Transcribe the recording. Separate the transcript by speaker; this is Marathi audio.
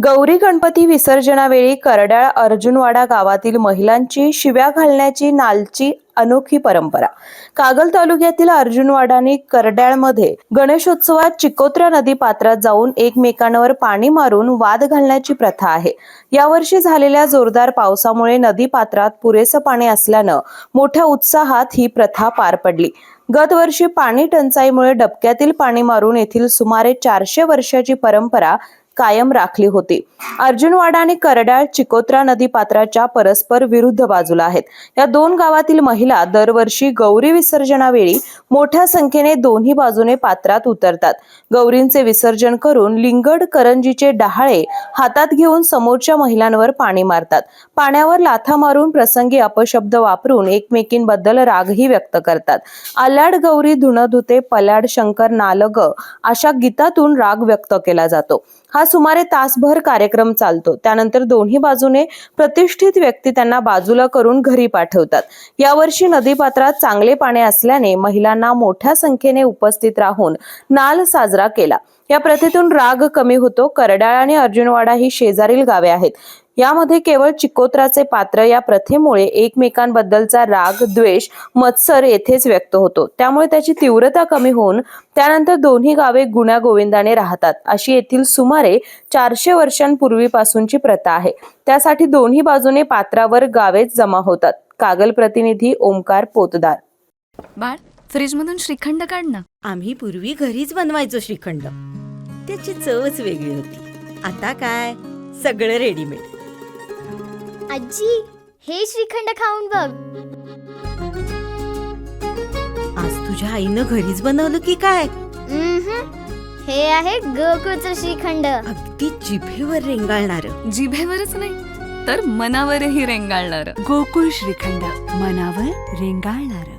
Speaker 1: गौरी गणपती विसर्जनावेळी करडाळ अर्जुनवाडा गावातील महिलांची शिव्या घालण्याची नालची अनोखी परंपरा. कागल तालुक्यातील अर्जुनवाडा आणि करडाळमध्ये गणेशोत्सवात चिकोत्रा नदी पात्रात जाऊन एकमेकांवर पाणी मारून वाद घालण्याची प्रथा आहे. यावर्षी झालेल्या जोरदार पावसामुळे नदी पात्रात पुरेसं पाणी असल्यानं मोठ्या उत्साहात ही प्रथा पार पडली. गत वर्षी पाणी टंचाईमुळे डबक्यातील पाणी मारून येथील सुमारे 400 वर्षाची परंपरा कायम राखली होती. अर्जुनवाडा आणि करडाळ चिकोत्रा नदी पात्राच्या परस्पर विरुद्ध बाजूला आहेत. या दोन गावातील महिला दरवर्षी गौरी विसर्जनावेळी मोठ्या संख्येने दोन्ही बाजूने पात्रात उतरतात. गौरींचे विसर्जन करून लिंगड करंजीचे डहाळे हातात घेऊन समोरच्या महिलांवर पाणी मारतात. पाण्यावर लाथा मारून प्रसंगी अपशब्द वापरून एकमेकींबद्दल रागही व्यक्त करतात. आल्याड गौरी धुणं धुते पल्याड शंकर नालग अशा गीतातून राग व्यक्त केला जातो. हा सुमारे तासभर कार्यक्रम चालतो. त्यानंतर दोन्ही बाजूने प्रतिष्ठित व्यक्ती त्यांना बाजूला करून घरी पाठवतात. यावर्षी नदीपात्रात चांगले पाणी असल्याने महिलांना मोठ्या संख्येने उपस्थित राहून नाल साजरा केला. या प्रथेतून राग कमी होतो. करडाळ आणि अर्जुनवाडा ही शेजारील गावे आहेत. यामध्ये केवळ चिकोत्राचे पात्र या प्रथेमुळे एकमेकांबद्दलचा राग द्वेष मत्सर येथेच व्यक्त होतो. त्यामुळे त्याची तीव्रता कमी होऊन त्यानंतर दोन्ही गावे गुण्यागोविंदाने राहतात. अशी येथील सुमारे 400 वर्षांपूर्वीपासूनची प्रथा आहे. त्यासाठी दोन्ही बाजूने पात्रावर गावेच जमा होतात. कागल प्रतिनिधी ओमकार पोतदार.
Speaker 2: बाळ, फ्रीजमधून श्रीखंड काढ ना.
Speaker 3: आम्ही पूर्वी घरीच बनवायचो श्रीखंड. त्याची चवच वेगळी होती. आता काय सगळं रेडीमेड.
Speaker 4: आजी, हे श्रीखंड खाऊन बघ.
Speaker 3: आज तुझ्या आईनं घरीच बनवलं की काय?
Speaker 4: हे आहे गोकुळचं श्रीखंड.
Speaker 3: अगदी जिभेवर रेंगाळणार.
Speaker 2: जिभेवरच नाही तर मनावरही रेंगाळणार.
Speaker 5: गोकुळ श्रीखंड, मनावर रेंगाळणार.